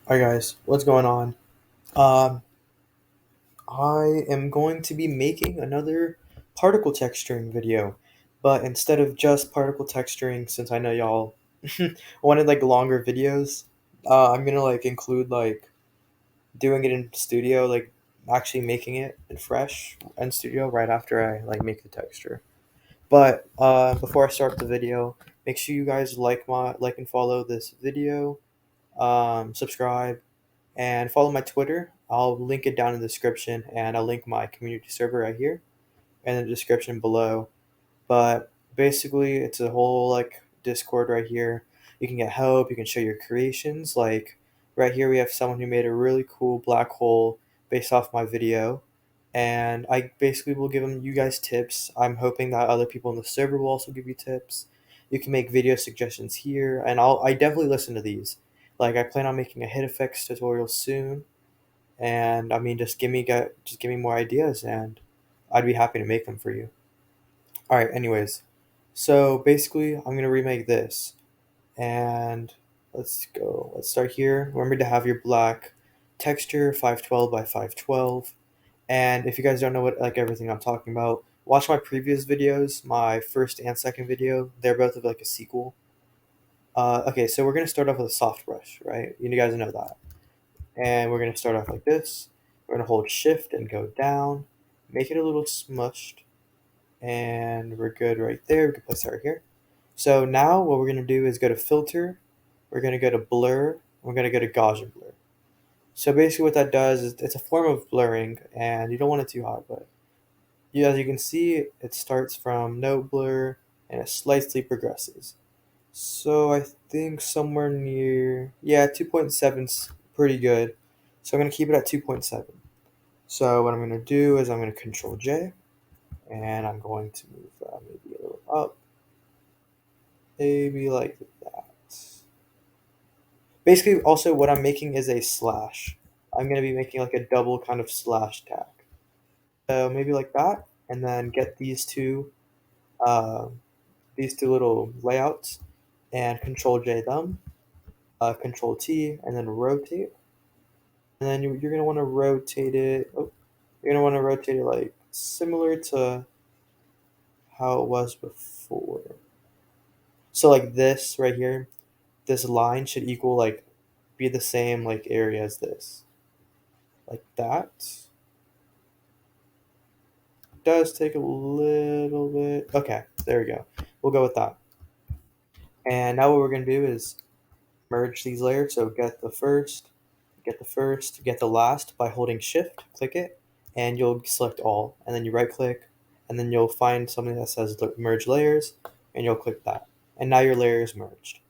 Hi guys, what's going on? Um, I am going to be making another particle texturing video, but instead of just particle texturing, since I know y'all wanted like longer videos, I'm gonna like include like doing it in studio, like actually making it in fresh in studio right after I like make the texture. But before I start the video, make sure you guys like and follow this video, subscribe and follow my Twitter. I'll link it down in the description, and I'll link my community server right here in the description below. But basically, it's a whole like Discord right here. You can get help. You can show your creations. Like right here, we have someone who made a really cool black hole based off my video, and I basically will give them you guys tips. I'm hoping that other people in the server will also give you tips. You can make video suggestions here, and I definitely listen to these. Like I plan on making a hit effects tutorial soon, and I mean just give me more ideas, and I'd be happy to make them for you. All right, anyways, so basically, I'm gonna remake this, and let's go. Let's start here. Remember to have your black texture 512 by 512. And if you guys don't know what like everything I'm talking about, watch my previous videos, my first and second video. They're both of like a sequel. Okay, so we're gonna start off with a soft brush, right? You guys know that. And we're gonna start off like this. We're gonna hold Shift and go down, make it a little smushed, and we're good right there. We can place it right here. So now what we're going to do is go to filter, we're going to go to blur, we're going to go to Gaussian blur. So basically what that does is it's a form of blurring, and you don't want it too hot, but as you can see, it starts from no blur and it slightly progresses. So I think somewhere near, yeah, 2.7 is pretty good. So I'm going to keep it at 2.7. So what I'm going to do is I'm going to Control J, and I'm going to move maybe a little up, maybe like that. Basically, also what I'm making is a slash. I'm gonna be making like a double kind of slash tag. So maybe like that, and then get uh, these two little layouts, and Control J them, Control T, and then rotate. And then you're gonna want to rotate it. Oh, you're gonna want to rotate it like similar to how it was before. So like this right here, this line should equal like be the same like area as this, like that. Does take a little bit. Okay, there we go. We'll go with that. And now what we're gonna do is merge these layers. So get the last by holding Shift, click it, and you'll select all, and then you right click, and then you'll find something that says merge layers, and you'll click that. And now your layer is merged.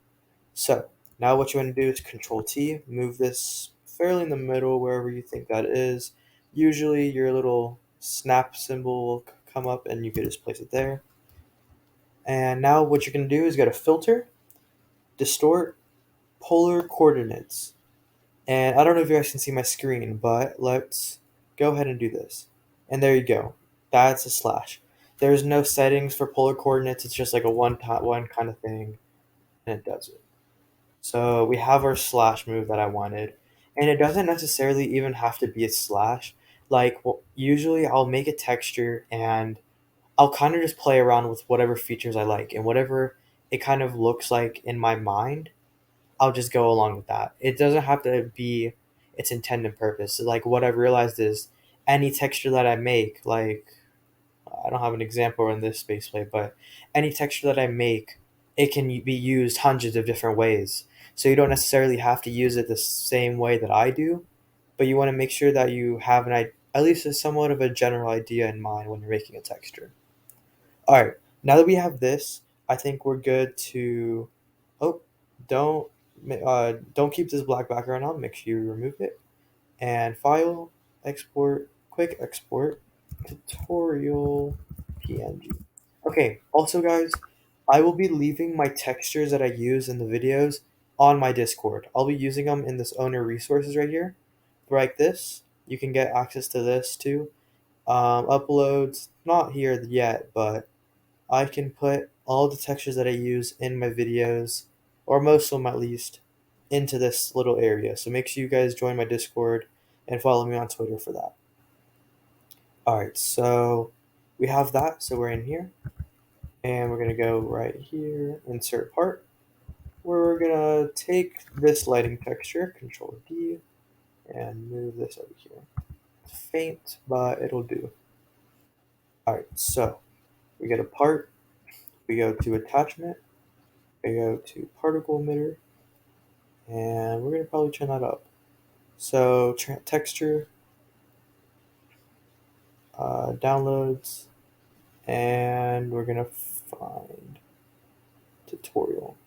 So now what you want to do is Control T, move this fairly in the middle wherever you think that is. Usually your little snap symbol will come up and you can just place it there. And now what you're going to do is go to Filter, Distort, Polar Coordinates. And I don't know if you guys can see my screen, but let's go ahead and do this. And there you go. That's a slash. There's no settings for polar coordinates. It's just like a one kind of thing, and it does it. So we have our slash move that I wanted, and it doesn't necessarily even have to be a slash. Like usually I'll make a texture and I'll kind of just play around with whatever features I like and whatever it kind of looks like in my mind. I'll just go along with that. It doesn't have to be its intended purpose. Like what I've realized is any texture that I make, like I don't have an example in this space plate, but any texture that I make, it can be used hundreds of different ways. So you don't necessarily have to use it the same way that I do, but you want to make sure that you have at least a somewhat of a general idea in mind when you're making a texture. All right, now that we have this, I think we're good to. Oh, don't don't keep this black background on. Make sure you remove it and file, export, quick export, tutorial PNG. Okay, also guys, I will be leaving my textures that I use in the videos on my Discord. I'll be using them in this owner resources right here. Like this, you can get access to this too. Uploads, not here yet, but I can put all the textures that I use in my videos, or most of them at least, into this little area. So make sure you guys join my Discord and follow me on Twitter for that. Alright, so we have that. So we're in here. And we're going to go right here, insert part. We're going to take this lighting texture, Control D, and move this over here. It's faint, but it'll do. Alright, so we get a part. We go to attachment. We go to particle emitter. And we're going to probably turn that up. So texture, downloads, and we're going to find tutorial.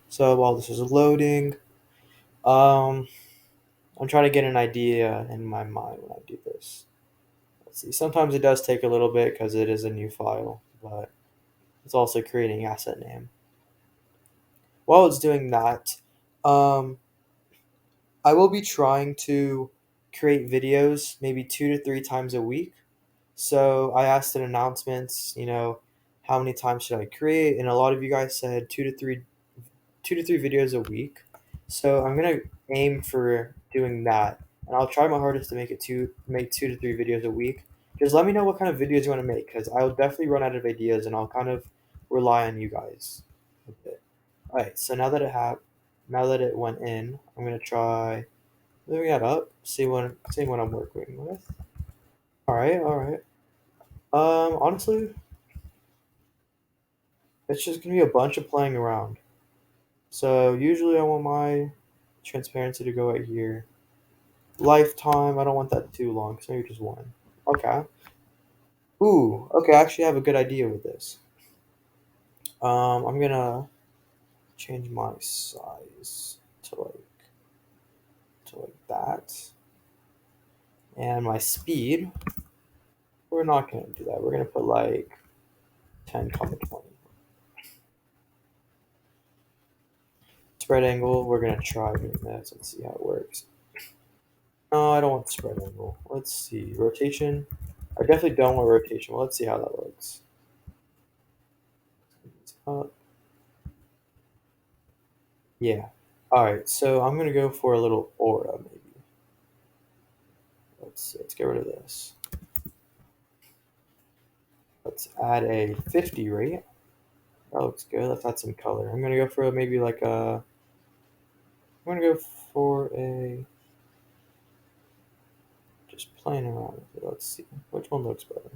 So while this is loading, I'm trying to get an idea in my mind when I do this. Let's see. Sometimes it does take a little bit because it is a new file, but it's also creating asset name. While it's doing that, I will be trying to create videos maybe 2 to 3 times a week. So I asked in announcements, how many times should I create? And a lot of you guys said 2 to 3 videos a week. So I'm gonna aim for doing that, and I'll try my hardest to make 2 to 3 videos a week. Just let me know what kind of videos you want to make, because I'll definitely run out of ideas, and I'll kind of rely on you guys a bit. All right, so now that it went in, I'm gonna try moving that up, seeing what I'm working with. All right. Honestly, it's just gonna be a bunch of playing around. So usually I want my transparency to go right here. Lifetime, I don't want that too long, so maybe just one. Okay. Ooh, okay, I actually have a good idea with this. I'm gonna change my size to like that. And my speed, we're not gonna do that. We're gonna put like 10, 20. Spread angle, we're gonna try doing this. Let's see how it works. No, I don't want spread angle. Let's see. Rotation. I definitely don't want rotation. Well, let's see how that looks. Up. Yeah. Alright, so I'm gonna go for a little aura maybe. Let's get rid of this. Let's add a 50 rate. That looks good. Let's add some color. I'm gonna go for maybe like a. I'm gonna go for a. Just playing around with it. Let's see which one looks better.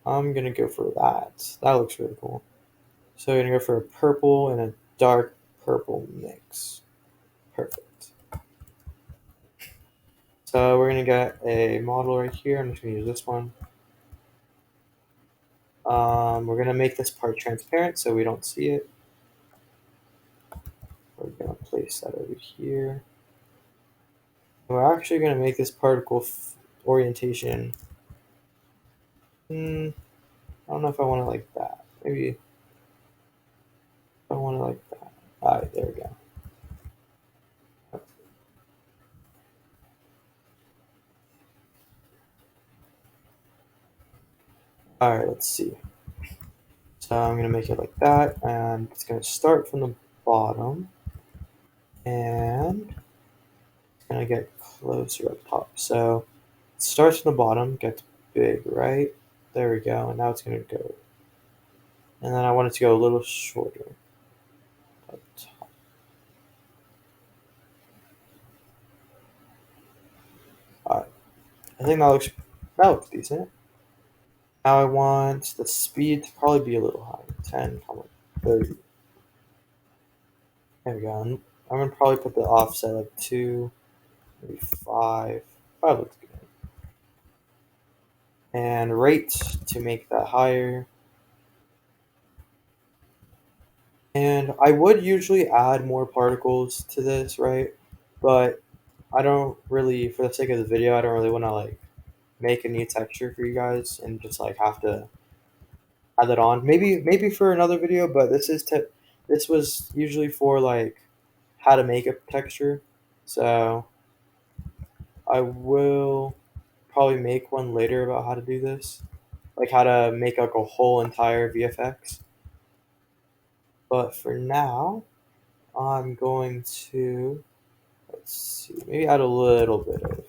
I'm gonna go for that. That looks really cool. So we're gonna go for a purple and a dark purple mix. Perfect. So we're gonna get a model right here. I'm just gonna use this one. We're gonna make this part transparent so we don't see it. We're gonna place that over here. We're actually gonna make this particle orientation. I don't know if I want it like that. Maybe I want it like that. All right, there we go. All right, let's see. So I'm gonna make it like that, and it's gonna start from the bottom, and it's gonna get closer up top. So it starts from the bottom, gets big, right? There we go, and now it's gonna go. And then I want it to go a little shorter up top. All right, I think that looks decent. Now I want the speed to probably be a little higher, 10, 30. There we go. I'm gonna probably put the offset like 2, maybe 5. 5 looks good. And rate to make that higher. And I would usually add more particles to this, right? But I don't really, for the sake of the video, I don't really want to like make a new texture for you guys and just like have to add that on. Maybe for another video, but this was usually for like how to make a texture. So I will probably make one later about how to do this, like how to make like a whole entire VFX. But for now, I'm going to, let's see, maybe add a little bit of,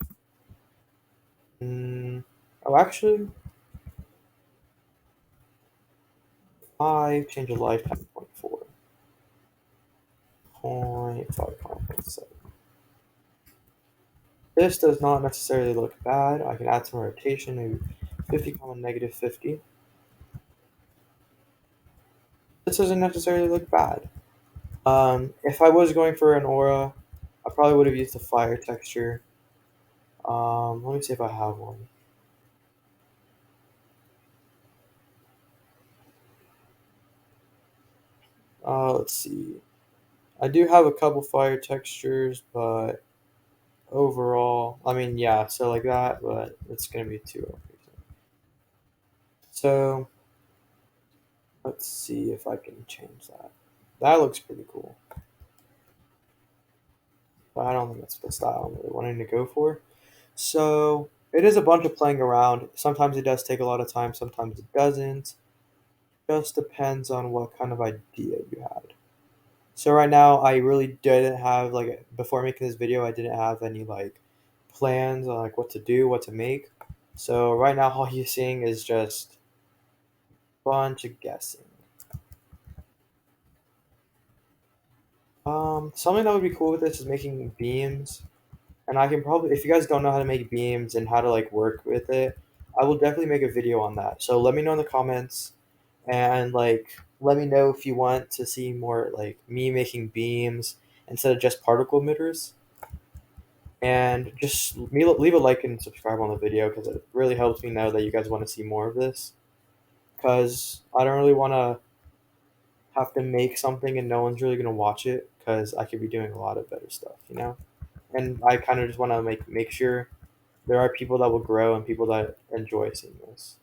oh, actually, I change a lifetime to 0.4, 0.5, 0.7. This does not necessarily look bad. I can add some rotation, maybe 50, negative 50. This doesn't necessarily look bad. If I was going for an aura, I probably would have used a fire texture. Let me see if I have one. Let's see. I do have a couple fire textures, but overall, I mean, yeah, so like that, but it's gonna be too overly. So let's see if I can change that. That looks pretty cool, but I don't think that's the style I'm really wanting to go for. So it is a bunch of playing around. Sometimes it does take a lot of time, sometimes it doesn't. Just depends on what kind of idea you had. So right now, I really didn't have like before making this video, I didn't have any like plans on like what to do, what to make. So right now, all you're seeing is just a bunch of guessing. Something that would be cool with this is making beams, and I can probably, if you guys don't know how to make beams and how to like work with it, I will definitely make a video on that. So let me know in the comments, and like let me know if you want to see more like me making beams instead of just particle emitters. And just leave a like and subscribe on the video because it really helps me know that you guys want to see more of this. Because I don't really want to have to make something and no one's really going to watch it because I could be doing a lot of better stuff, you know? And I kind of just want to make sure there are people that will grow and people that enjoy seeing this.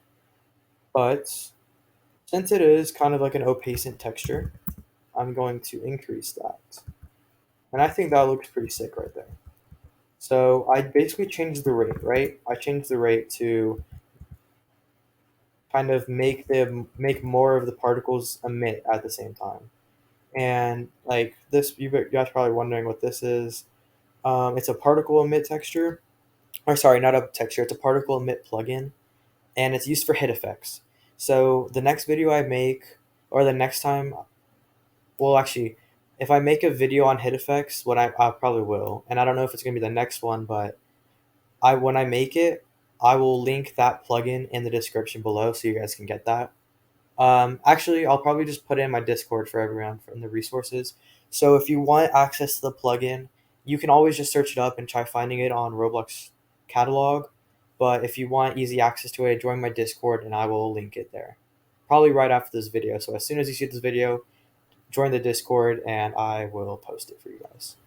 But since it is kind of like an opacent texture, I'm going to increase that. And I think that looks pretty sick right there. So I basically changed the rate, right? I changed the rate to kind of make more of the particles emit at the same time. And like this, you guys probably wondering what this is. It's a particle emit texture, or sorry, not a texture. It's a particle emit plugin, and it's used for hit effects. So the next video I make, or the next time, well, actually, if I make a video on hit effects, I probably will, and I don't know if it's gonna be the next one, but I when I make it, I will link that plugin in the description below so you guys can get that. Actually, I'll probably just put it in my Discord for everyone from the resources. So if you want access to the plugin, you can always just search it up and try finding it on Roblox catalog. But if you want easy access to it, join my Discord and I will link it there. Probably right after this video. So as soon as you see this video, join the Discord and I will post it for you guys.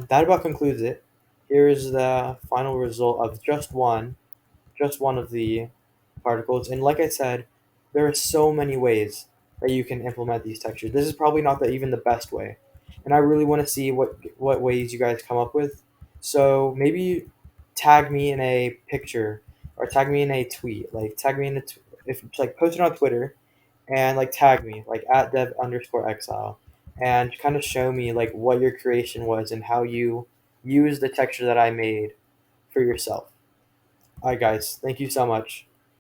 That about concludes it. Here is the final result of just one of the particles. And like I said, there are so many ways that you can implement these textures. This is probably not even the best way. And I really want to see what ways you guys come up with. So maybe tag me in a picture or tag me in a tweet. Like tag me in if like post it on Twitter and like tag me like at dev_exile and kind of show me like what your creation was and how you use the texture that I made for yourself. All right, guys, thank you so much.